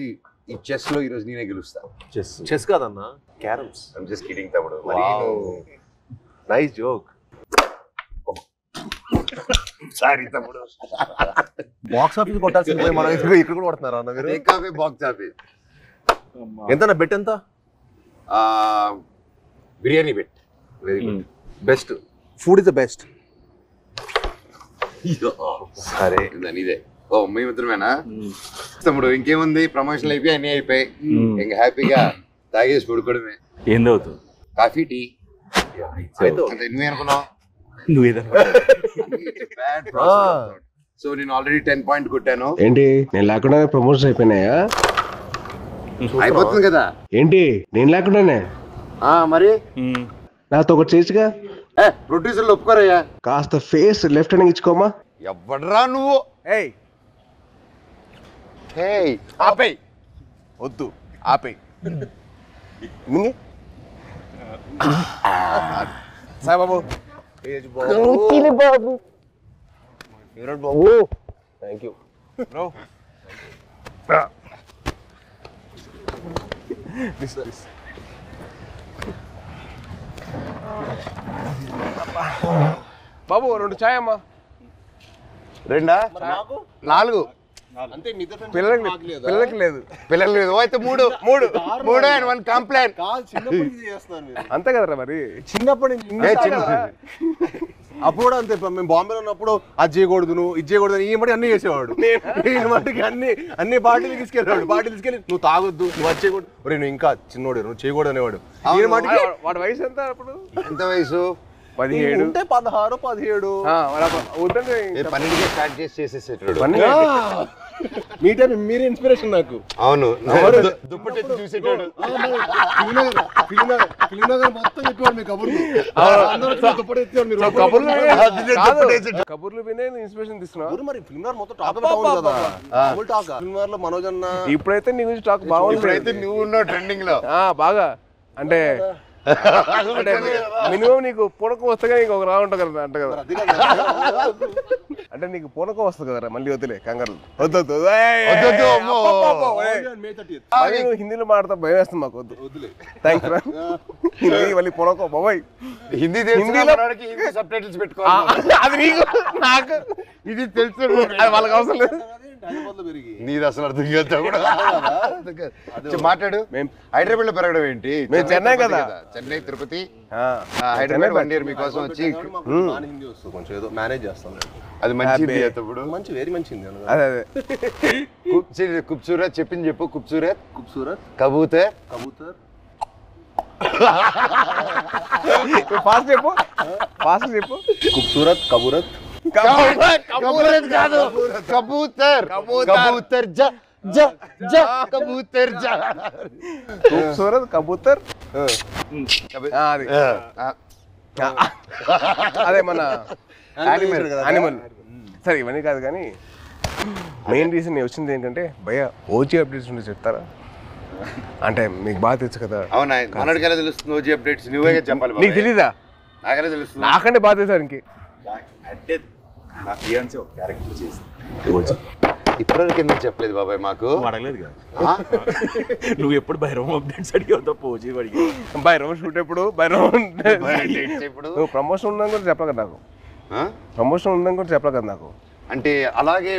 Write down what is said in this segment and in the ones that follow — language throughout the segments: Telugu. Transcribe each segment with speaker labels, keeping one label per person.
Speaker 1: ఈ చెస్ లో ఈ రోజు నేనే గెలుస్తా.
Speaker 2: చెస్ కాదన్నా, క్యారమ్స్.
Speaker 1: ఐమ్ జస్ట్ కిడింగ్ తమ్ముడు.
Speaker 2: Nice joke.
Speaker 1: సారీ తమ్ముడు.
Speaker 2: బాక్స్ ఆఫీస్ కొట్టాల్సింది మనం ఇక్కడ కూడా కొడుతున్నారా అన్న మీరు?
Speaker 1: Coffee box office.
Speaker 2: ఎంత బెట్ ఎంత?
Speaker 1: Biryani bet.
Speaker 2: Very good. Best food is the best.
Speaker 1: సరే ఇదే. ఓ మేమిద్దరమేనా తమ్ముడు? ఇంకేముంది, ప్రమోషన్లు అయిపోయి అన్ని అయిపోయి ఇంకా హ్యాపీగా తాగేసి పడుకోవడమే.
Speaker 3: ఏం తాగుతావు?
Speaker 1: Coffee, tea. నువ్వేనుకున్నావు? సో నేను ఆల్రెడీ 10 పాయింట్ కొట్టాను.
Speaker 4: ఏంటి నేను లేకుండా ప్రమోషన్ అయిపోయినాయా?
Speaker 1: అయిపోతుంది కదా.
Speaker 4: ఏంటి నేను లేకుండానే?
Speaker 1: మరి
Speaker 4: నాతో ఒకటి చేసిగా.
Speaker 1: ప్రొడ్యూసర్లు ఒప్పుకోరయ్యా.
Speaker 4: కాస్త ఫేస్ లెఫ్ట్ హ్యాండ్ ఇచ్చుకోమా.
Speaker 1: ఎవడరా నువ్వు?
Speaker 2: ఆపేయ్. వద్దు ఆపేయ్. సాయి బాబు. బాబు థ్యాంక్ యూ బ్రో. బాబు 2 చాయ్ అమ్మా.
Speaker 1: 2 4
Speaker 2: అంతే. పిల్లలకి లేదు.
Speaker 1: పిల్లలు లేదు అయితే 3 అండ్ 1 కంప్లైంట్.
Speaker 2: అంతే కదరా మరి. చిన్నప్పటి అప్పుడు కూడా అంతే. మేము బాంబేలో ఉన్నప్పుడు అది చేయకూడదు, నువ్వు ఇది చేయకూడదు, ఈ మట్టి అన్ని చేసేవాడు. నేను మట్టికి అన్ని బాటిల్ తీసుకెళ్ళాడు. బాటిల్ తీసుకెళ్ళి నువ్వు తాగొద్దు, నువ్వు అది చేయకూడదు, నువ్వు ఇంకా చిన్నోడు, నువ్వు చేయకూడదు అనేవాడు. ఈ మట్టికి వాడి వయసు ఎంత అప్పుడు?
Speaker 1: ఎంత వయసు?
Speaker 2: 17 ఉంటే 16 17. వద్దంటే
Speaker 1: 12కే స్టార్ట్ చేసేసేటాడు.
Speaker 2: మీ టైం మీరే ఇన్స్పిరేషన్ నాకు.
Speaker 1: అవును, దుప్పటి చూసేటాడు.
Speaker 2: కబుర్లు వినే ఇన్స్పిరేషన్ తీసుకున్నావు. మరి ఫిల్మ్ మొత్తం టాక్ కదా. ఫిల్మ్ లో మనోజ్ అన్న ఇప్పుడైతే నీ గురించి టాక్ బాగుంది.
Speaker 1: ఇప్పుడైతే నువ్వు ఉన్నావు ట్రెండింగ్ లో
Speaker 2: బాగా. అంటే మినిమం నీకు పూనకం వస్తే నీకు ఒక రా ఉంటుంది కదా అంట కదా. అంటే నీకు పూనకం వస్తుంది కదరా. మళ్ళీ వద్దులే కంగారు. వద్దు హిందీలో మాట్లాడతా భయం వేస్తుంది మాకు. వద్దులే థ్యాంక్స్ రా. హిందీ మళ్ళీ పూనకం బాబాయ్.
Speaker 1: హిందీలో సబ్ టైటిల్స్ పెట్టుకోవాలి.
Speaker 2: అది నీకు నాకు
Speaker 1: ఇది తెలుసు,
Speaker 2: వాళ్ళకి అవసరం లేదు.
Speaker 1: నీది అసలు అర్థం కాదు. మాట్లాడు. హైదరాబాద్ లో పెరగడం ఏంటి?
Speaker 2: మేము చెన్నై కదా.
Speaker 1: చెన్నై, తిరుపతి, హైదరాబాద్ 1 year మీకోసం వచ్చి
Speaker 2: కొంచెం ఏదో మేనేజ్ చేస్తాను.
Speaker 1: అది మంచిది అప్పుడు.
Speaker 2: మంచి వెరీ మంచిది.
Speaker 1: అదే ఖూబ్సూరత్ చెప్పింది చెప్పు. ఖూబ్సూరత్ కబూతర్
Speaker 2: ఫాస్ట్ చెప్పు. ఖూబ్సూరత్ కబూరత్
Speaker 1: కాదు, కబూతర్ కబూతర్
Speaker 2: ఖూబ్సూరత్ కబూతర్. అదే మన యానిమల్. సరే ఇవన్నీ కాదు కానీ మెయిన్ రీజన్ వచ్చింది ఏంటంటే భయ ఓజీ అప్డేట్స్ ఉంటే చెప్తారా? అంటే మీకు బాగా తెలుసు కదా.
Speaker 1: అవునా? మనకి ఎలా తెలుస్తుంది ఓజీ అప్డేట్స్? నువ్వే చెప్పాలి.
Speaker 2: నీకు తెలీదా?
Speaker 1: నాకెలా తెలుస్తుంది?
Speaker 2: నాకంటే బాగా తెలుసా ఇంకే.
Speaker 3: అంటే నా ఫియాన్సీ ఒక క్యారెక్టర్ చేసింది.
Speaker 1: ఇప్పటివరకు ఎందుకు చెప్పలేదు బాబాయ్ మాకు?
Speaker 3: అడగలేదు కదా. నువ్వు ఎప్పుడు భైరవం అప్డేట్స్ అడిగావు తప్ప ఓజీ అడిగావు.
Speaker 2: భైరవం షూట్ ఎప్పుడు? భైరవం నువ్వు ప్రమోషన్ ఉందని కూడా చెప్పలే కదా నాకు. ప్రమోషన్ ఉందని కూడా చెప్పలే కదా నాకు.
Speaker 1: అంటే అలాగే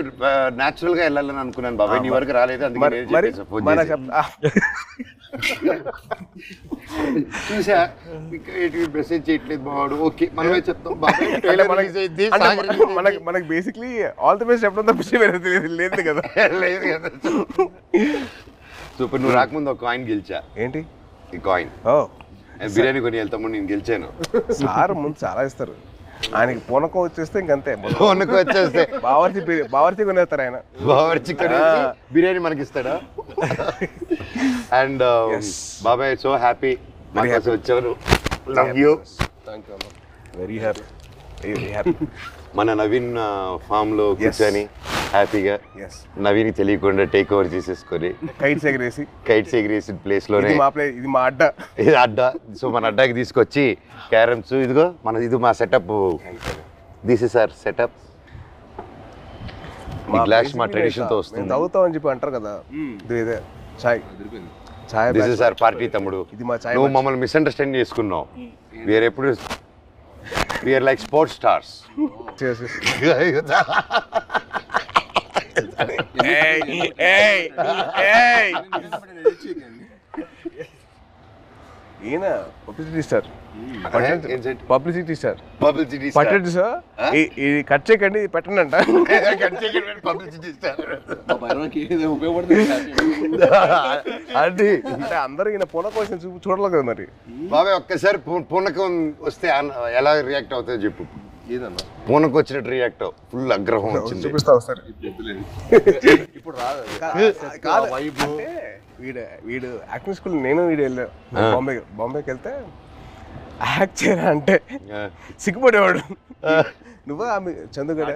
Speaker 1: న్యాచురల్ గా వెళ్ళాలని అనుకున్నాను బాబాయ్. నీ వరకు రాలేదు, అందుకే చూసా మెసేజ్ చేయట్లేదు బావాడు. ఓకే మనమే చెప్తాం.
Speaker 2: మనకి బేసిక్లీ ఆల్ ది బెస్ట్ చెప్పడం తప్ప లేదు కదా.
Speaker 1: లేదు కదా. సో ఇప్పుడు నువ్వు రాకముందు ఒక కాయిన్ గెలిచా.
Speaker 2: ఏంటి
Speaker 1: ఈ కాయిన్? బిర్యానీ కొని వెళ్తాము, నేను గెలిచాను.
Speaker 2: సార్ ముందు చాలా ఇస్తారు. ఆయనకి పూనకం వచ్చేస్తే ఇంకంతే.
Speaker 1: పూనకం వచ్చేస్తే
Speaker 2: బావర్చి కొనేస్తారు ఆయన.
Speaker 1: బావర్చి కొనేసి బిర్యానీ మనకి ఇస్తాడా? అండ్ బాబాయ్ సో హ్యాపీ వచ్చారు. Love you.
Speaker 2: Very happy.
Speaker 1: మన నవీన్ ఫామ్ లో కూర్చొని హ్యాపీగా నవీన్ తెలియకుండా టేక్ ఓవర్ చేసేసుకొని
Speaker 2: కైట్స్ ఎగిరేసి
Speaker 1: ప్లేస్ లోనే
Speaker 2: ఇది మా అడ్డ.
Speaker 1: ఇది అడ్డా. సో మన అడ్డాకి తీసుకొచ్చి క్యారమ్స్, ఇదిగో ఇది మా setup. This is our setup. ఈ గ్లాస్ మా ట్రెడిషన్ తో వస్తుంది.
Speaker 2: తాగుతాం అని చెప్పి అంటారు కదా, ఇదే చాయ్. చాయ్
Speaker 1: దిస్ ఇస్ అవర్ పార్టీ తమ్ముడు.
Speaker 2: ఇది మా చాయ్.
Speaker 1: నువ్వు మమ్మల్ని మిస్అండర్స్టాండ్ చేసుకున్నావు. వీఆర్ ఎప్పుడు వీఆర్ లైక్ స్పోర్ట్స్ స్టార్స్.
Speaker 2: ఈయన publicity star. Publicity star.
Speaker 1: Publicity
Speaker 2: పట్టండి సార్, ఇది కట్ చేయకండి, ఇది పెట్టండి అంట.
Speaker 1: పబ్లిసిటీ స్టార్
Speaker 2: అది అంటే అందరూ ఈయన పూనకోసం చూడలేదు కదా మరి.
Speaker 1: బాబాయ్ ఒక్కసారి పూనకం వస్తే ఎలా రియాక్ట్ అవుతుందో చెప్పు.
Speaker 2: ఏదన్నా
Speaker 1: పూనకు వచ్చినట్టు రియాక్ట్ అవు. ఫుల్ ఆగ్రహం వచ్చింది.
Speaker 2: చూపిస్తా వస్తారు ఇప్పుడు రాదు కాదు. అంటే వీడు యాక్టింగ్ స్కూల్ నేను వీడు వెళ్ళా బాంబేకి వెళ్తే యాక్ట్ చేయరా అంటే సిగ్గుపడేవాడు. నువ్వు ఆమె చందుగడ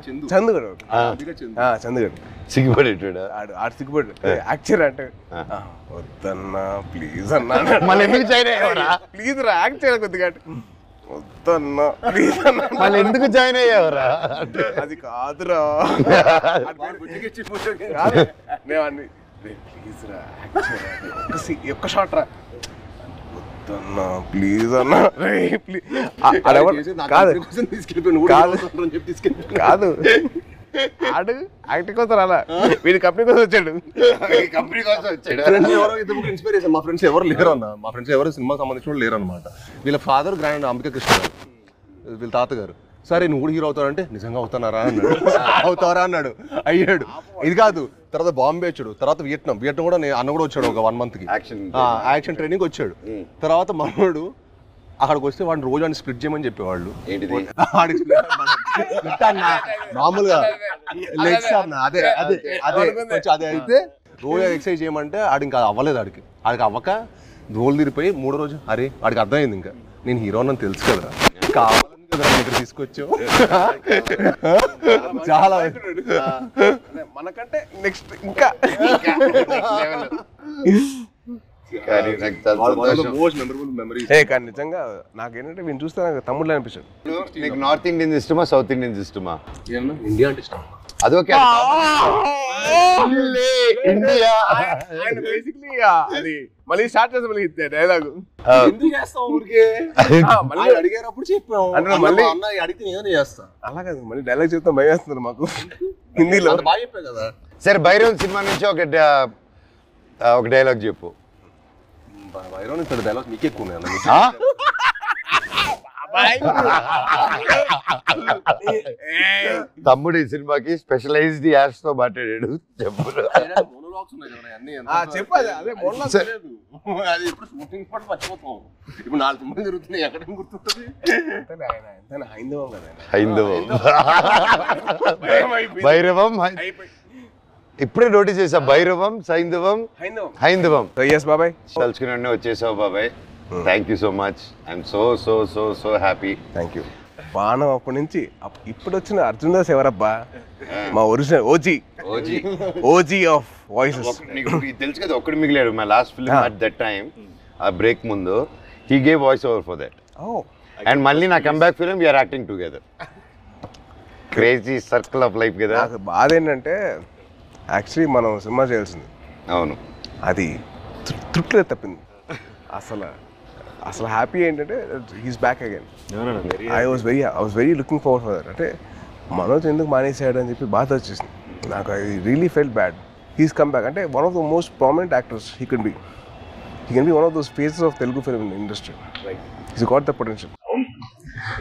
Speaker 1: సిగ్గుపడేటాడు.
Speaker 2: ఆడు సిగ్గుపడు యాక్ట్ చేయరా అంటే వద్దన్నా ప్లీజ్ అన్నా.
Speaker 1: మళ్ళీ ఎందుకు జాయిన్ అయ్యావరా?
Speaker 2: ప్లీజ్ రా యాక్ట్ చేయరా కొద్దిగా. వద్దన్నా ప్లీజ్ అన్నా.
Speaker 1: మళ్ళీ ఎందుకు జాయిన్ అయ్యావరా?
Speaker 2: అది కాదురా, నేను అన్ని ప్లీజ్ రా ఒక్క షాట్ రా. వద్దన్నా ప్లీజ్ అన్నా కాదు. ఆడు యాక్టింగ్ కోసం అలా వీడి కంపెనీ కోసం వచ్చాడు.
Speaker 1: కంపెనీ కోసం వచ్చాడు.
Speaker 2: ఇన్స్పిరేషన్ మా ఫ్రెండ్స్ ఎవరు లేరు అన్న. మా ఫ్రెండ్స్ ఎవరు సినిమాకి సంబంధించిన లేరు అనమాట. వీళ్ళ ఫాదర్ గ్రాండ్ అంబికా కృష్ణ గారు, వీళ్ళ తాతగారు. సరే నువ్వు కూడా హీరో అవుతావంటే నిజంగా అవుతానారా అన్నాడు. అవుతారా అన్నాడు. అయ్యాడు. ఇది కాదు, తర్వాత బాంబే వచ్చాడు, తర్వాత వియట్నాం కూడా అన్న కూడా వచ్చాడు ఒక 1 month కి యాక్షన్ ట్రైనింగ్ వచ్చాడు. తర్వాత మనోడు అక్కడికి వస్తే వాడిని రోజు వాడిని స్ప్లిట్ చేయమని చెప్పేవాళ్ళు. మామూలుగా లెగ్స్ అన్న అదే అదే అదే అదే అయితే రోజు ఎక్సర్సైజ్ చేయమంటే ఆడు ఇంకా అవ్వలేదు. ఆడికి అవ్వక రోల్ తిరిగిపోయి 3వ రోజు అరే వాడికి అర్థమైంది ఇంకా నేను హీరో అని తెలుసు కదా, కావాలని కదా ఇక్కడ తీసుకొచ్చావు. చాలా మనకంటే నెక్స్ట్ ఇంకా కానీ నిజంగా నాకేంటంటే వీళ్ళు చూస్తే నాకు తమ్ముళ్ళు అనిపించాడు.
Speaker 1: నీకు నార్త్ ఇండియన్స్ ఇష్టమా సౌత్ ఇండియన్స్ ఇష్టమా?
Speaker 2: ఇండియా అంటే ఇష్టం.
Speaker 1: అదొకే ఇండియా
Speaker 2: అది మళ్ళీ స్టార్ట్ చేస్తాం డైలాగ్. ఎందుకు చేస్తాం ఊరికే మళ్ళీ అడిగేటప్పుడు చెప్పాం అంటే మళ్ళీ అడిగితే ఏదైనా చేస్తా అలా కాదు. మళ్ళీ డైలాగ్ చెప్తాం భయం వేస్తున్నారు మాకు హిందీలో. బాగా చెప్పావు కదా.
Speaker 1: సరే భైరవ్ సినిమా నుంచి ఒక డైలాగ్ చెప్పు.
Speaker 2: భైరవ్ ఇక్కడ డైలాగ్ నీకు ఎక్కువ ఉన్నాయి.
Speaker 1: తమ్ముడు ఈ సినిమాకి స్పెషలైజ్డ్ యాడ్స్ తో మాట్లాడాడు. చెప్పు.
Speaker 2: చెప్పాలి అదే ఇప్పుడు 4 సినిమాలు జరుగుతున్నాయి. ఎక్కడ గుర్తుంటుంది?
Speaker 1: హైందవం భైరవం ఇప్పుడే నోటీస్ చేసా. భైరవం హైందవం.
Speaker 2: బాబాయ్
Speaker 1: తలుచుకుని వచ్చేసావు బాబాయ్. Thank you so much. I'm so so so so happy.
Speaker 2: Thank you. బాణం అప్పటి నుంచి ఇప్పుడు వచ్చిన అర్జున్ దాస్ ఎవరబ్బా? మా ఒరిజినల్ ఓజీ ఆఫ్ వాయిసెస్.
Speaker 1: నీకు తెలుసు కదా ఒక్కడు మిగిలాడు. My last film at that time ఆ బ్రేక్ ముందు he gave voice over for that. And మళ్ళీ నా comeback film we are acting together. Crazy circle of life కదా.
Speaker 2: నాకు బాధ ఏంటంటే యాక్చువల్లీ మనం సినిమా చేయాల్సింది.
Speaker 1: అవును.
Speaker 2: అది తృప్తిలో తప్పింది. అసలు హ్యాపీ ఏంటంటే he's back again. I was very looking forward for that. అంటే మనోజ్ ఎందుకు మానేసాడు అని చెప్పి బాధ వచ్చేసింది నాకు. I really felt bad. He's come back. అంటే one of the most prominent actors he can be one of those faces of Telugu film industry. He's got the potential.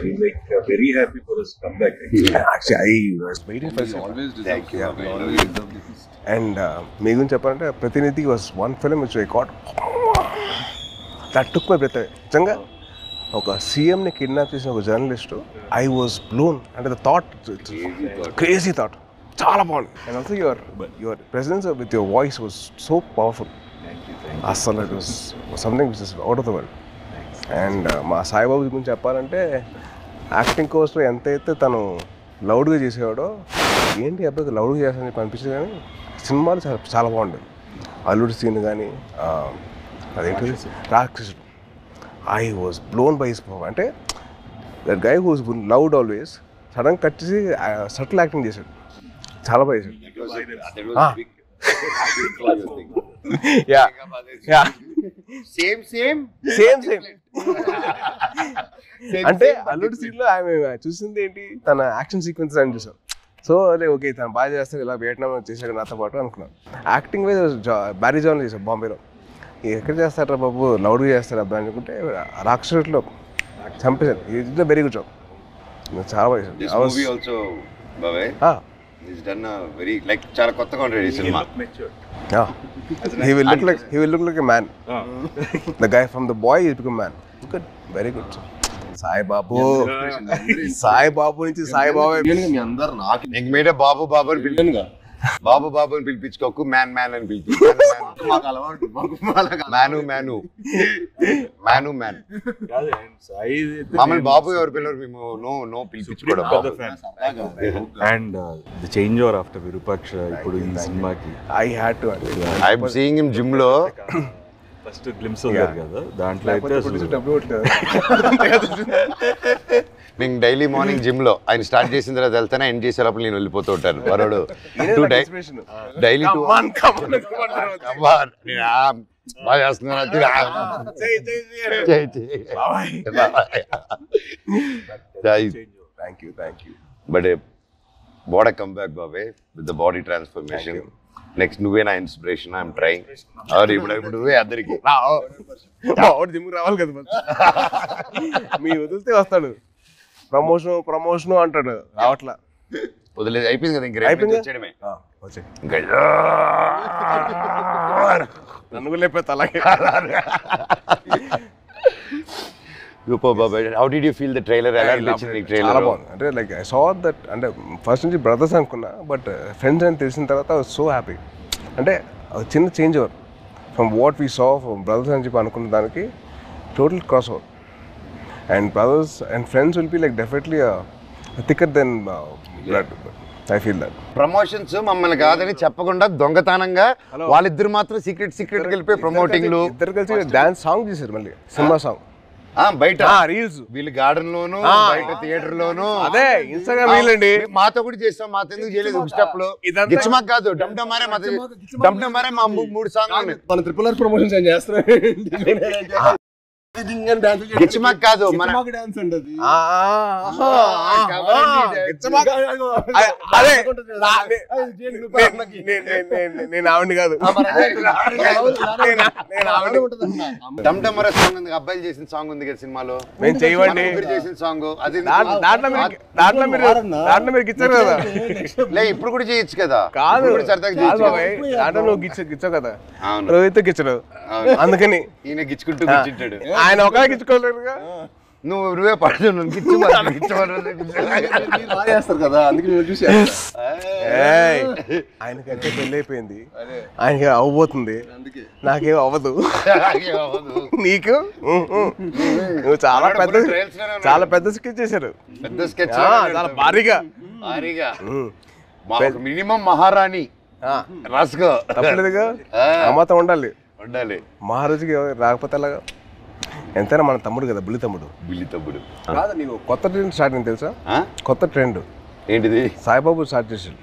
Speaker 5: I'm like very happy for his comeback.
Speaker 2: Actually, I was waiting for it.
Speaker 5: Always
Speaker 1: Thank you.
Speaker 2: And me guరించి చెప్పాలంటే ప్రతినిధి was one film which I got that took my breath away. నిజంగా ఒక సీఎంని కిడ్నాప్ చేసిన ఒక జర్నలిస్ట్ ఐ వాజ్ బ్లోన్. అంటే ద థాట్ క్రేజీ థాట్ చాలా బాగుంది. And also your presence with your voice was so powerful. అసలు it was something which is out of the world. And మా సాయిబాబు గురించి చెప్పాలంటే యాక్టింగ్ కోర్స్లో ఎంతైతే తను లౌడ్గా చేసేవాడో ఏంటి అబ్బాయి లౌడ్గా చేస్తానని చెప్పి అనిపించింది. కానీ సినిమాలు చాలా బాగుండేది. అల్లుడి సీన్ కానీ అదేంటి రాక్షసుడు. I was blown by his performance. అంటే that guy who's loud always sudden cut చేసి సటిల్ యాక్టింగ్ చేశాడు. చాలా బాగా చేశాడు. Ya ya
Speaker 1: same same
Speaker 2: same same అంటే అల్లుడు సీన్ లో ఆమె చూసింది ఏంటి, తన యాక్షన్ సీక్వెన్స్ అని చూసాం. సో అదే ఓకే తను బాగా చేస్తాడు, ఇలా వియట్నాం చేశాడు నాతో పాటు అనుకున్నాను. యాక్టింగ్ వైజ్ బ్యారీ జాన్ చేశాడు బాంబేలో. ఎక్కడ చేస్తారా బాబు, లౌడ్గా చేస్తాడు అబ్బాయి అనుకుంటే రాక్షసులో చంపేశాడు. ఇది వెరీ గుడ్ జాబ్, చాలా బాగా చేశాడు.
Speaker 1: He's done a very like చాలా కొత్తగా ఉంటుంది ఈ cinema.
Speaker 2: He will look like a man. The guy from The Boy is become man. Good, very good. Sai Babu నుంచి సాయి బాబు
Speaker 1: మీ అందరు నాకు ఇంక మీరే బాబు బాబు అని పిలిచాను. బాబు బాబు అని పిలిపించుకోకు, మ్యాన్ మ్యాన్ అని పిలిపించు. మ్యాను మ్యాను మ్యాను మ్యాన్ మమ్మల్ని బాబు ఎవరు పిల్లలు, మేము నో పిలిపించుకోవడం.
Speaker 3: And the change over after Virupaksha ఇప్పుడు ఈ సినిమాకి
Speaker 1: ఐఎమ్ సీయింగ్ హిమ్ జిమ్ లో
Speaker 3: ఫస్ట్ గ్లిమ్స్ ఉంది కదా, దాంట్లో అయితే
Speaker 1: నేను డైలీ మార్నింగ్ జిమ్ లో ఆయన స్టార్ట్ చేసిన తర్వాత వెళ్తానే ఎండ్ చేసే లోపల నేను వెళ్ళిపోతూ ఉంటాను. వరడు డైలీ బాగా చేస్తున్నాను. But what a come back బాబే with the body transformation. Next నువ్వే నా ఇన్స్పిరేషన్. I'm trying. ఇప్పుడు నువ్వే అందరికి
Speaker 2: జిమ్ రావాలి కదా, మీ వదిలితే వస్తాడు. ప్రమోషన్ అంటాడు, రావట్లా.
Speaker 1: వదిలేదు, అయిపోయింది కదా. ఇంక వచ్చేయడమే.
Speaker 2: నన్ను లేకపోతే అలాగే.
Speaker 1: How did you feel the trailer?
Speaker 2: చాలా బాగుంది. అంటే లైక్ ఐ సా దట్, అంటే ఫస్ట్ నుంచి బ్రదర్స్ అనుకున్నా, బట్ ఫ్రెండ్స్ అని తెలిసిన తర్వాత ఐ వాజ్ సో హ్యాపీ. అంటే చిన్న change over from what we saw from brothers అని చెప్పి అనుకున్న దానికి total cross over. And brothers and friends will be like definitely thicker than blood. I feel that.
Speaker 1: Promotions మమ్మల్ని కాదని చెప్పకుండా దొంగతనంగా వాళ్ళిద్దరు మాత్రం సీక్రెట్ వెళ్ళిపోయి ప్రమోటింగ్లు
Speaker 2: ఇద్దరు కలిసి డాన్స్ సాంగ్ చేశారు, మళ్ళీ సినిమా సాంగ్
Speaker 1: బయట
Speaker 2: రీల్స్.
Speaker 1: వీళ్ళు గార్డెన్ లోను, బయట థియేటర్ లోను.
Speaker 2: అదే ఇన్స్టాగ్రామ్ రీల్ అండి.
Speaker 1: మాతో కూడా చేస్తాం, మాతో ఎందుకు చేయలేదు? స్టెప్ లో గిచ్చమాక్ కాదు, డమ్డమారే మా 3 సాంగ్లు
Speaker 2: మన ట్రిపుల్ ఆర్ ప్రమోషన్స్ ఏం చేస్తారు.
Speaker 1: గిచ్చమాక్ కాదు, మన
Speaker 2: నేను ఆవిడ కాదు.
Speaker 1: డమ్డమరే సాంగ్ ఉంది, అబ్బాయిలు చేసిన సాంగ్ ఉంది కదా సినిమాలో,
Speaker 2: మేము చేయవండి
Speaker 1: చేసిన సాంగ్. అది
Speaker 2: దాంట్లో మీరు గిచ్చారు కదా.
Speaker 1: లే ఇప్పుడు కూడా చేయొచ్చు కదా.
Speaker 2: కాదు
Speaker 1: సరదాగా
Speaker 2: నువ్వు గిచ్చావు కదా, రోహిత్ గిచ్చడు, అందుకని
Speaker 1: ఈయన గిచ్చుకుంటూ కూర్చుంటాడు.
Speaker 2: ఆయన ఒక గిచ్చుకోలేదుగా.
Speaker 1: నువ్వే పడదు
Speaker 2: చేస్తారు కదా, అందుకే చూసి ఆయనకంటే పెళ్ళి అయిపోయింది, ఆయనకి అవ్వబోతుంది, నాకేం అవ్వదు. నీకు నువ్వు చాలా పెద్ద స్కెచ్ చేశారు.
Speaker 1: పెద్ద స్కెచ్
Speaker 2: చాలా భారీగా
Speaker 1: మినిమం మహారాణి రాసుకో.
Speaker 2: తప్పలేదుగా, అమ్మతో ఉండాలి. మహారాజుకి రాకపోతే అలాగా. ఎంతైనా మన తమ్ముడు కదా, బుల్లి తమ్ముడు. కాదు, నీకు కొత్త ట్రెండ్ స్టార్ట్ అయింది తెలుసా? కొత్త ట్రెండ్
Speaker 1: ఏంటిది?
Speaker 2: సాయిబాబు స్టార్ట్ చేసాడు.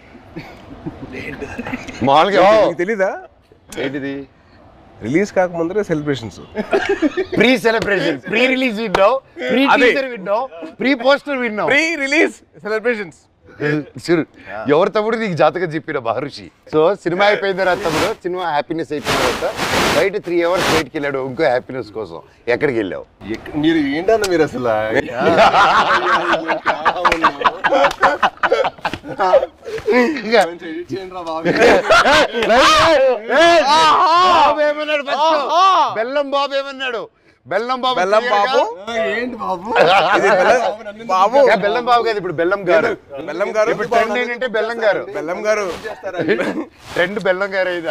Speaker 1: మామూలుగా
Speaker 2: తెలీదా?
Speaker 1: ఏంటిది?
Speaker 2: రిలీజ్ కాకముందరే celebrations,
Speaker 1: pre celebration, pre release విన్నావు, ప్రీ టీజర్ విన్నావు, ప్రీ పోస్టర్ విన్నావు,
Speaker 2: ప్రీ రిలీజ్ సెలబ్రేషన్స్.
Speaker 1: ఎవరు తమ్ముడు నీకు జాతకం చెప్పిన మహర్షి. సో సినిమా అయిపోయిన తర్వాత తమ్ముడు, సినిమా హ్యాపీనెస్ అయిపోయిన తర్వాత బయట 3 hours బయటకి వెళ్ళాడు ఇంకో హ్యాపీనెస్ కోసం. ఎక్కడికి వెళ్ళావు?
Speaker 2: మీరు ఏంటన్నా మీరు అసలు
Speaker 1: బెల్లం బాబు ఏమన్నాడు? బెల్లం బాబు
Speaker 2: ఏంటి బాబు?
Speaker 1: బాబు బెల్లం బాబు కాదు, ఇప్పుడు బెల్లం గారు. ఇప్పుడు ట్రెండ్ ఏంటంటే బెల్లం గారు. ట్రెండ్ బెల్లం గారు. ఇది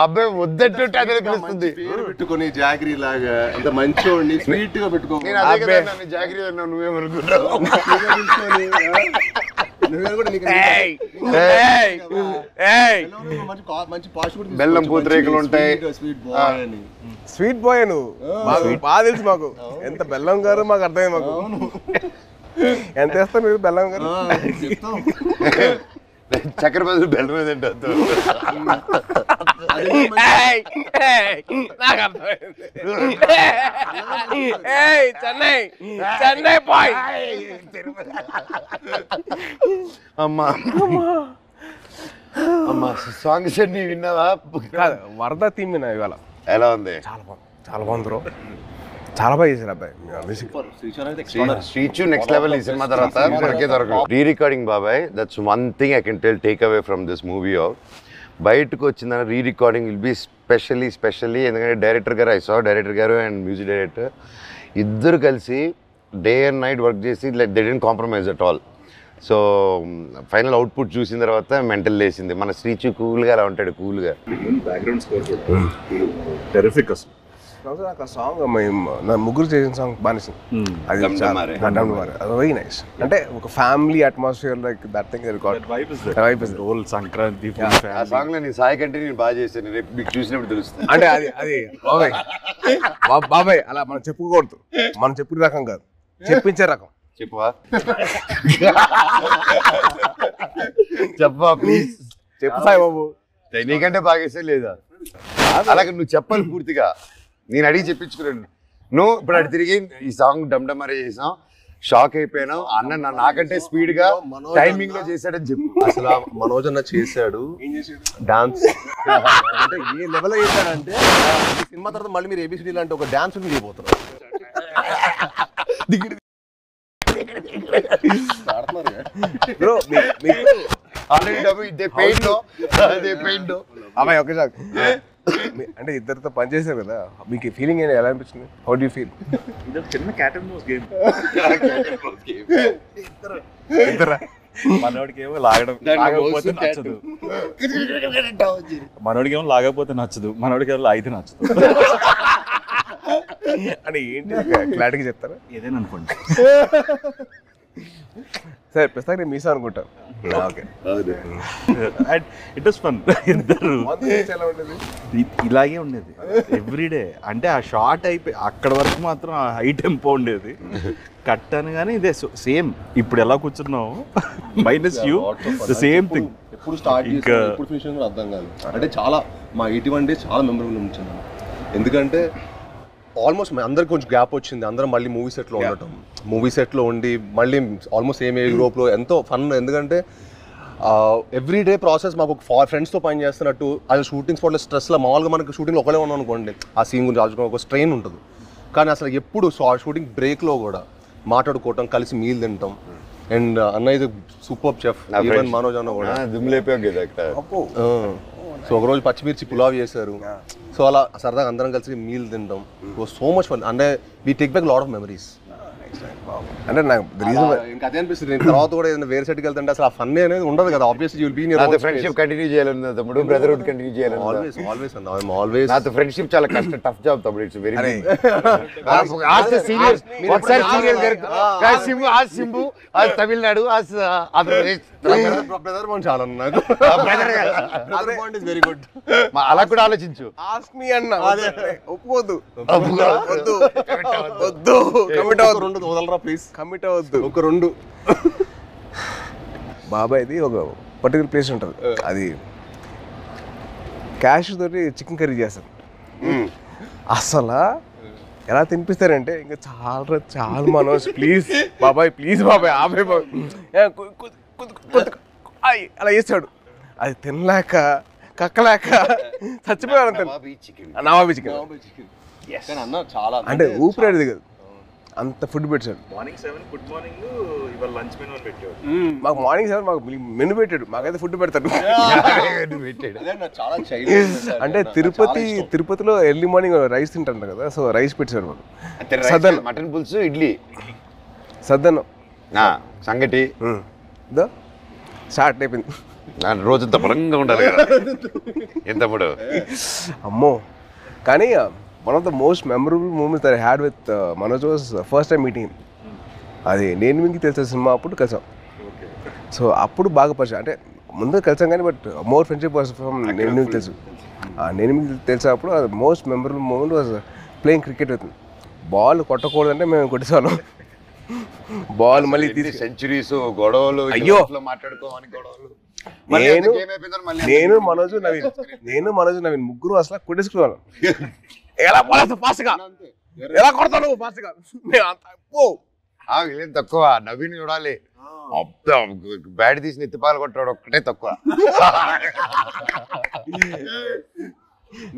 Speaker 1: అబ్బాయి వద్దంటుంటే అదే తెలుస్తుంది.
Speaker 2: పెట్టుకుని జాగ్రీ లాగా అంత మంచోడిని స్వీట్ గా పెట్టుకో.
Speaker 1: నేను అదే కదా నన్ను జాగ్రీ అన్నావు, నువ్వేమనుకుంటావు? బెల్లం పూతరేకులు ఉంటాయి.
Speaker 2: స్వీట్ బాయ్ నువ్వు, మాకు బాగా తెలుసు. మాకు ఎంత బెల్లం గారు మాకు అర్థమైంది. మాకు ఎంత వేస్తారు మీరు బెల్లం గారు?
Speaker 1: చక్కెర బదులు బెల్లం మీద తింటా.
Speaker 2: చెన్నై బాయ్.
Speaker 1: అమ్మా అమ్మా సాంగ్స్ అన్ని విన్నావా?
Speaker 2: వరద థీమ్ విన్నా ఇవాళ.
Speaker 1: ఎలా ఉంది?
Speaker 2: చాలా బాగుంది బ్రో. చాలా బాగా చేశారు అబ్బాయి.
Speaker 1: శ్రీచు నెక్స్ట్ లెవెల్ ఈ సినిమా తర్వాత మనకే దొరకదు. రీ రికార్డింగ్ బాబాయ్, that's one thing I can take away from this movie. బయటకు వచ్చిన re recording will be specially ఎందుకంటే డైరెక్టర్ గారు, డైరెక్టర్ గారు అండ్ మ్యూజిక్ డైరెక్టర్ ఇద్దరు కలిసి డే అండ్ నైట్ వర్క్ చేసి they didn't compromise at all. So final output చూసిన తర్వాత మెంటల్ లేసింది. మన శ్రీచు కూల్గా అలా ఉంటాడు, కూల్గా.
Speaker 5: బ్యాక్గ్రౌండ్ స్కోర్ టెరిఫిక్ అసలు.
Speaker 2: నాకు ఆ సాంగ్ నా ముగ్గురు చేసిన సాంగ్ బాగా అది వెరీ నైస్. అంటే ఒక family atmosphere like that thing
Speaker 3: role Sankranti
Speaker 1: ఆ సాంగ్ లో నీ సాయి కంటే నేను బాగా చేశాను, రేపు మీకు చూసినప్పుడు తెలుస్తుంది.
Speaker 2: అంటే అది బాబాయ్ అలా మనం చెప్పుకోకూడదు, మనం చెప్పిన రకం కాదు, చెప్పించే రకం.
Speaker 1: చెప్పవా? చెప్పవా ప్లీజ్?
Speaker 2: చెప్పు సాయి బాబు.
Speaker 1: నీకంటే బాగా చేసే లేదా? అలాగే నువ్వు చెప్పాలి పూర్తిగా. నేను అడిగి చెప్పించుకున్నాను. నువ్వు ఇప్పుడు అటు తిరిగి ఈ సాంగ్ డమ్డమరే చేసాం, షాక్ అయిపోయాను. అన్న నాకంటే స్పీడ్ గా టైమింగ్ లో చేశాడని చెప్పు.
Speaker 2: అసలు మనోజ్ అన్న చేశాడు డాన్స్. అంటే ఏ లెవెల్ చేశాడంటే సినిమా తర్వాత మళ్ళీ మీరు ఏబిసిడి లాంటి ఒక డాన్స్ చేయబోతున్నారు. అమ్మాయి ఒకే సార్ అంటే ఇద్దరితో పనిచేశారు కదా, మీకు ఫీలింగ్ ఎలా అనిపించింది? How do you feel?
Speaker 3: ఇది ఒక చిన్న క్యాట్ అండ్ మౌస్ గేమ్.
Speaker 2: ఇద్దరా?
Speaker 3: మనోడికేమో లాగకపోతే నచ్చదు, మనోడికేమో లాగకపోతే నచ్చదు, మనోడికేమో లాగితే నచ్చదు.
Speaker 2: అంటే ఏంటి క్లారిటీగా చెప్తారా?
Speaker 3: ఏదైనా అనుకోండి.
Speaker 2: సరే ప్రస్తుతానికి నేను మీసా అనుకుంటాను. Okay,
Speaker 3: it was fun. ఇద్దరు ఇలాగే ఉండేది ఎవ్రీడే. అంటే ఆ షార్ట్ అయిపోయి అక్కడ వరకు మాత్రం ఆ హై టెంపో ఉండేది. కట్ అని కానీ ఇదే సేమ్ ఇప్పుడు ఎలా కూర్చున్నావు minus you the same thing.
Speaker 2: ఎప్పుడు స్టార్ట్ చేసి ఎప్పుడు ఫినిష్ కూడా అర్థం కాదు. అంటే చాలా మా 81 days చాలా మెమరబుల్ ఉంచింది. ఎందుకంటే ఆల్మోస్ట్ అందరికి కొంచెం గ్యాప్ వచ్చింది. అందరం మళ్ళీ మూవీ సెట్లో ఉండటం, మూవీ సెట్లో ఉండి మళ్ళీ ఆల్మోస్ట్ సేమ్ ఏజ్ గ్రూప్లో ఎంతో ఫన్. ఎందుకంటే ఎవ్రీడే ప్రాసెస్ మాకు ఒక ఫ్రెండ్స్తో పని చేస్తున్నట్టు. అది షూటింగ్ స్పాట్లో స్ట్రెస్లో మామూలుగా మనకి షూటింగ్లో ఒకలే ఉన్నాం అనుకోండి, ఆ సీన్ గురించి ఆలోచించుకోవడం ఒక స్ట్రెయిన్ ఉంటుంది. కానీ అసలు ఎప్పుడు షూటింగ్ బ్రేక్లో కూడా మాట్లాడుకోవటం, కలిసి మీల్ తింటాం. అండ్ అన్న ఇది సూపర్ చెఫ్, ఈవెన్ మనోజ్ అన్న కూడా సో ఒకరోజు పచ్చిమిర్చి పులావ్ చేశారు. సో అలా సరదాగా అందరం కలిసి మీల్ తింటాం. So much fun. అంటే we take back lot of memories. అంటే నాకు ఇంకా అదే అనిపిస్తుంది. నేను తర్వాత కూడా ఏదైనా వేరే సెట్కి వెళ్తుంటే అసలు ఆ ఫన్ అనేది ఉండదు కదా. Obviously you will be in your
Speaker 1: friendship continue చేయాలన్నా తమ్ముడు, బ్రదర్హుడ్ కంటిన్యూ చేయాలి.
Speaker 2: ఆల్వేస్ ఆల్వేస్ అన్న, ఐ యామ్ ఆల్వేస్.
Speaker 1: నాతో ఫ్రెండ్షిప్ చాలా కష్టం, టఫ్ జాబ్ తమ్ముడు. It's very serious. ఒకసారి సీరియస్ గారు సింబు తమిళనాడు, ఆంధ్రప్రదేశ్
Speaker 2: బ్రదర్ బాండ్ చాలా నాకు. Brother bond is very good.
Speaker 1: అలా కూడా ఆలోచించు.
Speaker 2: ఆస్క్ మీ అన్న. ఒప్పుకోవద్దు, వద్దు వద్దు, కమిట్ అవ్వద్దు, వదలరా ప్లీజ్, కమిట్ అవ్వద్దు. ఒక 2 బాబాయ్ది ఒక పర్టికులర్ ప్లేస్ ఉంటుంది, అది క్యాష్ తోటి చికెన్ కర్రీ చేస్తారు. అసలు ఎలా తినిపిస్తారంటే ఇంకా చాలా మనోజ్ ప్లీజ్ బాబాయ్, ప్లీజ్ బాబాయ్ ఆపే అలా చేస్తాడు. అది తినలేక కక్కలేక చచ్చిపోయాను. నవాబీ చికెన్ అన్న చాలా అంటే ఊపిరాడు దిగదు, అంత ఫుడ్ పెట్టాడు.
Speaker 3: మార్నింగ్ 7 గుడ్ మార్నింగ్, ఇవాళ లంచ్ మెనూ అని పెట్టాడు
Speaker 2: మాకు. మార్నింగ్ 7 మాకు మెనూ పెట్టాడు, మాకైతే ఫుడ్ పెడతాడు. అంటే తిరుపతిలో ఎర్లీ మార్నింగ్ రైస్ తింటారు కదా, సో రైస్ పెట్టారు మాకు. సద్దన్నం,
Speaker 1: మటన్ పులుసు, ఇడ్లీ,
Speaker 2: సద్దన్నం,
Speaker 1: సంగటి
Speaker 2: స్టార్ట్ అయిపోయింది.
Speaker 1: రోజంతా బలంగా ఉండాలి కదా ఎంత తమ్ముడు.
Speaker 2: అమ్మో. కానీ one of the most memorable moments that I had with Manoj was first time meeting. అది నేను మీకు తెలిసే సినిమా అప్పుడు కలిసాం. సో అప్పుడు బాగా పరిచయం, అంటే ముందు కలిసాం కానీ but more friendship was from నేను మీకు తెలుసు. నేను మీకు తెలిసినప్పుడు అది most memorable moment was playing cricket with. Ball కొట్టకూడదంటే మేము కొట్టేసాను. బాల్ మళ్ళీ
Speaker 1: సెంచరీస్, గొడవలు,
Speaker 2: అయ్యో
Speaker 1: మాట్లాడుకోవాలి, గొడవలు.
Speaker 2: నేను మనోజ్ నవీన్ ముగ్గురు అసలు కొట్టేసుకున్నాను. ఎలా పోలేదు ఫాస్ట్గా, ఎలా కొడతాను ఫాస్ట్గా.
Speaker 1: తక్కువ నవీన్ చూడాలి, బ్యాట్ తీసి నెత్తిపాలు కొట్టాడు ఒక్కటే తక్కువ.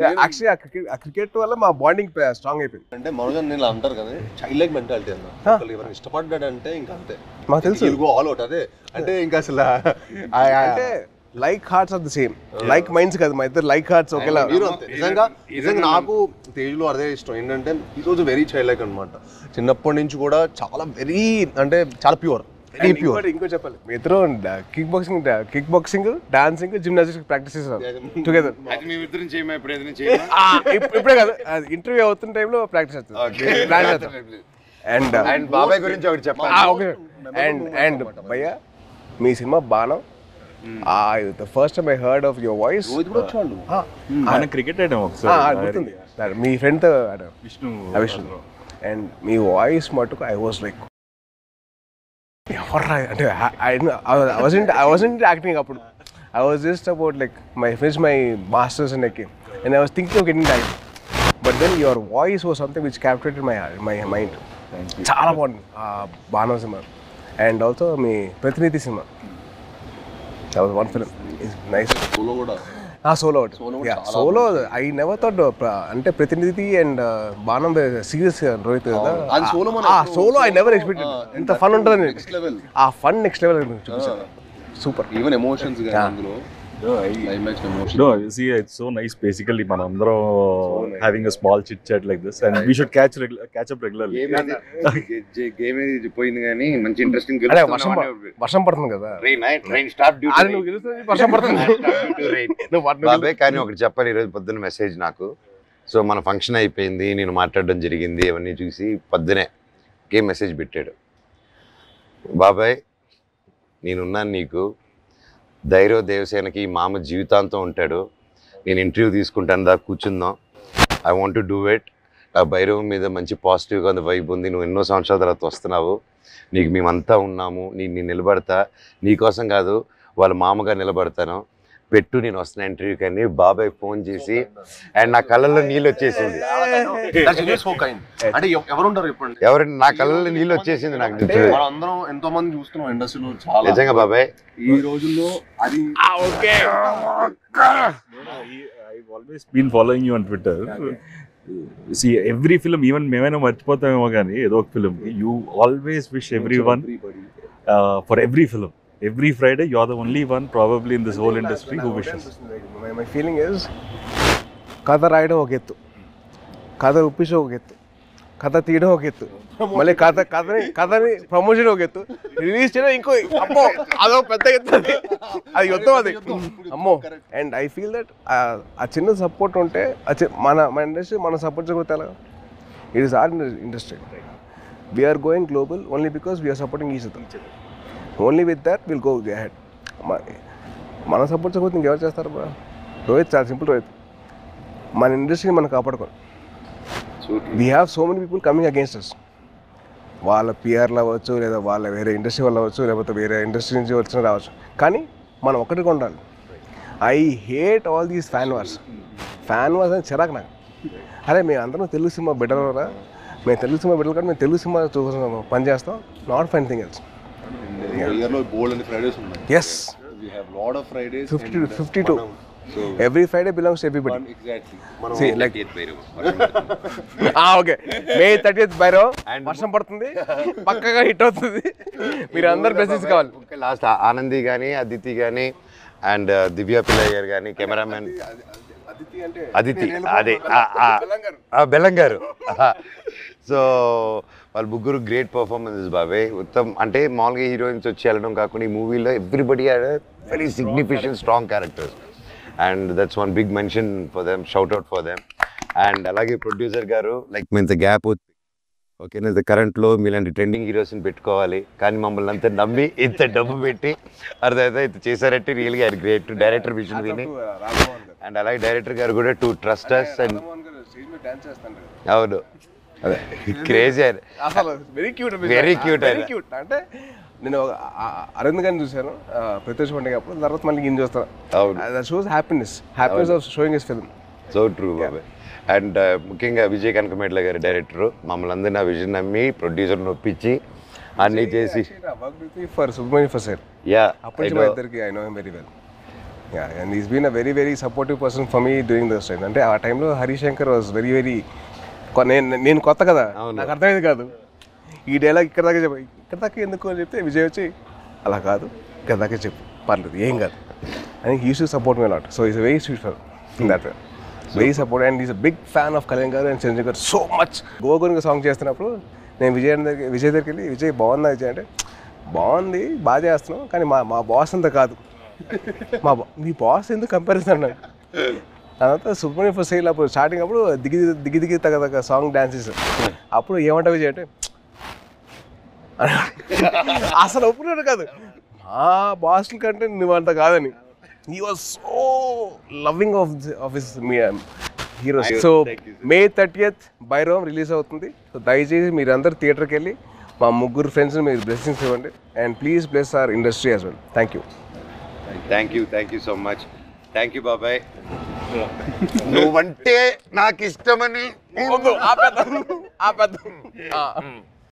Speaker 2: యాక్చువల్లీ ఆ క్రికెట్ వల్ల మా బాండింగ్ స్ట్రాంగ్ అయిపోయింది. అంటే మనోజ్ నేను అంటారు కదా చైల్డ్ లైక్ మెంటాలిటీ అన్న, ఎవరైనా ఇష్టపడ్డాడంటే ఇంకా అంతే మాకు తెలుసు ఆల్ అవుట్. అదే అంటే ఇంకా అసలు అంటే like hearts are the same, like minds కాదు మా ఇద్దరు లైక్ హార్ట్స్ ఒకేలా. నిజంగా నాకు తేజ్లో అదే ఇష్టం ఏంటంటే ఈ రోజు వెరీ చైల్డ్ లైక్ అనమాట. చిన్నప్పటి నుంచి కూడా చాలా వెరీ అంటే చాలా ప్యూర్. ఇంకో చెప్పాలి, మీ ఇద్దరు kick boxing dancing gymnastics practice చేస్తారు టుగెదర్. ఇప్పుడే కాదు, ఇంటర్వ్యూ అవుతున్న టైంలో ప్రాక్టీస్ చేస్తారు. అండ్
Speaker 1: బాబాయ్ గురించి ఒకటి చెప్పాలి.
Speaker 2: అండ్ భయ్యా మీ సినిమా బాణం, the first time I heard of your voice
Speaker 3: మన క్రికెట్ ఆడాం ఒకసారి,
Speaker 2: మీ ఫ్రెండ్ తో విష్ణు. అండ్ మీ వాయిస్ మటుకు ఐ వాజ్ లైక్ ఎవర్రా అంటే I wasn't acting అప్పుడు. I was just about like finished my masters and I was thinking of getting that, but then your voice was something which captivated my mind. చాలా బాగుంది బాణం సినిమా. అండ్ ఆల్సో మీ ప్రతినిధి cinema, that was one film. It's nice. Solo kuda. Solo. Yeah, solo. I never thought అంటే ప్రతినిధి అండ్ బాణం సీరియస్ రోహిత్ కదా. Solo I never expected. ఇంత ఫన్ ఉంటుంది. Next level. ఆ ఫన్ నెక్స్ట్ లెవెల్ చూపించారు. సూపర్. ఈవెన్ ఎమోషన్స్ గాని అందులో.
Speaker 3: No, you see, it's so nice. Basically, manandro having a small chit chat like this, and we should catch up regularly.
Speaker 1: Game ఇది పోయింది కానీ మంచి ఇంట్రెస్టింగ్.
Speaker 2: వర్షం పడుతుంది కదా.
Speaker 1: Rain stop due to rain.
Speaker 2: వర్షం పడుతుంది.
Speaker 1: బాబాయ్ కానీ ఒకటి చెప్పాలి, ఈరోజు పొద్దున్న మెసేజ్ నాకు. సో మన ఫంక్షన్ అయిపోయింది, నేను మాట్లాడడం జరిగింది, అవన్నీ చూసి పొద్దునే మెసేజ్ పెట్టాడు. బాబాయ్ నేనున్నాను నీకు, ధైర్యం దేవసేనకి మామ జీవితాంతం ఉంటాడు, నేను ఇంటర్వ్యూ తీసుకుంటాను దా కూర్చుందాం, I want to do it. ఆ భైరవం మీద మంచి పాజిటివ్గా ఉంది, వైబ్ ఉంది, నువ్వు ఎన్నో సంవత్సరాల తర్వాత వస్తున్నావు, నీకు మేమంతా ఉన్నాము, నేను నిలబడతా, నీకోసం కాదు వాళ్ళ మామగా నిలబడతాను, పెట్టు నేను వస్తున్నా ఇంటర్వ్యూ కానీ బాబాయ్ ఫోన్ చేసి అండ్ నా కళ్ళల్లో నీళ్ళు వచ్చేసింది. ఎవరు నా కళ్ళల్లో నీళ్ళు వచ్చేసింది నాకు.
Speaker 2: అందరం ఎంతో మంది చూస్తున్నాం ఇండస్ట్రీలో చాలా
Speaker 1: నిజంగా బాబాయ్
Speaker 2: ఈ రోజుల్లో అది.
Speaker 3: I've always been following you on Twitter. See, every film, even మేమైనా మర్చిపోతామేమో కానీ ఏదో ఒక film, you always wish everyone for every film. Every Friday, you're the only one probably in this whole industry who wishes.
Speaker 2: My feeling is, కథ రాయడం ఒక ఎత్తు, కథ ఉప్పించడం ఒక ఎత్తు, కథ తీయడం ఒక ఎత్తు, మళ్ళీ కథని ప్రమోషన్ ఒక ఎత్తు, రిలీజ్ చేయడం ఇంకో అమ్మో అదో పెద్ద ఎత్తు, అది యుద్ధం అది అమ్మో. అండ్ ఐ ఫీల్ దట్ ఆ చిన్న సపోర్ట్ ఉంటే మన ఇండస్ట్రీ మనం సపోర్ట్ చేయకపోతే ఎలా? It is our industry. We're going global only because we're supporting each other. Only with that will go ahead. మనం సపోర్ట్ చేయకపోతే ఇంకెవరు చేస్తారు బ్రా? రోహిత్ చాలా సింపుల్. రోహిత్ మన ఇండస్ట్రీని మనం కాపాడుకోవాలి. We have so many people coming against us. వాళ్ళ పిఆర్లు అవ్వచ్చు, లేదా వాళ్ళ వేరే ఇండస్ట్రీ వాళ్ళు అవ్వచ్చు, లేకపోతే వేరే ఇండస్ట్రీ నుంచి వచ్చిన రావచ్చు, కానీ మనం ఒక్కటిగా ఉండాలి. I hate all these fan wars అని చిరాకు నాకు. అరే మేము అందరం తెలుగు సినిమా బిడ్డలరా, మేము తెలుగు సినిమా బిడ్డలు కానీ మేము తెలుగు సినిమా పని చేస్తాం, not for anything else. Yes, we have lot of Fridays. 52. So every Friday belongs to everybody. Exactly. See, like okay. May 30th Bhairav వర్షం పడుతుంది, పక్కగా హిట్ అవుతుంది, మీరు అందరు బ్లెస్సింగ్స్ కావాలి.
Speaker 1: లాస్ట్ ఆనంది కానీ, అదితి కానీ, అండ్ దివ్య పిల్లయ్య కానీ, కెమెరామెన్ అదితి అదే బెల్లంగారు. సో వాళ్ళు ముగ్గురు గ్రేట్ పర్ఫార్మెన్సెస్ బాబాయ్. ఉత్తమ్ అంటే మామూలుగా హీరోయిన్స్ వచ్చి వెళ్ళడం కాకుండా ఈ మూవీలో everybody had very significant strong characters and that's one big mention for them, shout out for them. And అలాగే ప్రొడ్యూసర్ గారు లైక్ ఇంత గ్యాప్ ఓకేనా, కరెంట్లో మీలాంటి ట్రెండింగ్ హీరోస్ని పెట్టుకోవాలి, కానీ మమ్మల్ని అంతా నమ్మి ఇంత డబ్బు పెట్టి అర్థమైతే ఇంత చేశారంటే రియల్గా ఆయన గ్రేట్. డైరెక్టర్ విజన్ విని అండ్ అలాగే డైరెక్టర్ గారు కూడా టు ట్రస్ట్ అస్. అండ్ అవును
Speaker 2: అదే
Speaker 1: క్రేజీ
Speaker 2: అసలు very cute
Speaker 1: Very cute
Speaker 2: very
Speaker 1: ఆయన.
Speaker 2: క్యూట్ అంటే నేను అరవింద్ గారిని చూశాను ప్రత్యక్ష పండుగ అప్పుడు తర్వాత మళ్ళీ ఈయన చూస్తాను
Speaker 1: అవును.
Speaker 2: That shows happiness of showing his film
Speaker 1: so true బాబాయ్. అండ్ ముఖ్యంగా విజయ్ కనకమేట్ల గారి డైరెక్టర్ మమ్మల్ని అందరినీ ఆ విజన్ నమ్మి ప్రొడ్యూసర్ నొప్పించి అన్నీ చేసి
Speaker 2: for Subrahmanya for sir
Speaker 1: yeah
Speaker 2: అప్పటి నుంచి మా ఇద్దరికి I know him very well and is been a very very supportive person for me during this time. అంటే ఆ టైంలో హరిశంకర్ వాజ్ వెరీ వెరీ నేను కొత్త కదా నాకు అర్థమైంది కాదు ఈ డైలాగ్ ఇక్కడ దాకా చెప్పు ఇక్కడ దాకా ఎందుకు అని చెప్తే విజయ్ వచ్చి అలా కాదు ఇక్కడ దాకా చెప్పు పర్లేదు ఏం కాదు అని he's to support me lot. So is very sweet for that very support and is a big fan of Kalyan garu and Chiranjeevi గారు సో మచ్. గోగురుగా సాంగ్ చేస్తున్నప్పుడు నేను విజయ్ దగ్గరికి వెళ్ళి విజయ్ బాగుందా విజయ్ అంటే బాగుంది బాగా చేస్తున్నాం కానీ మా బాస్ అంతా కాదు మీ బాస్ ఎందుకు కంపారిజన్ అన్నాడు. తర్వాత సుబ్రహ్మణ్య ఫర్ సేల్ అప్పుడు స్టార్టింగ్ అప్పుడు దిగి దిగి తగ్గ సాంగ్ డాన్సెస్ అప్పుడు ఏమంటా విజయ్ అంటే అసలు ఒప్పుకున్నాడు కాదు మా బాస్ల కంటే నువ్వు అంత కాదని. He was so loving of his heroes. So May 30th Bhairavam release అవుతుంది. సో దయచేసి మీరందరూ థియేటర్కి వెళ్ళి మా ముగ్గురు ఫ్రెండ్స్ని మీరు బ్లెస్సింగ్స్ ఇవ్వండి and please bless our industry as well. Thank you
Speaker 1: so much. Thank you బాబాయ్. నువ్వంటే నాకు ఇష్టమని
Speaker 2: ఆపేద్దాం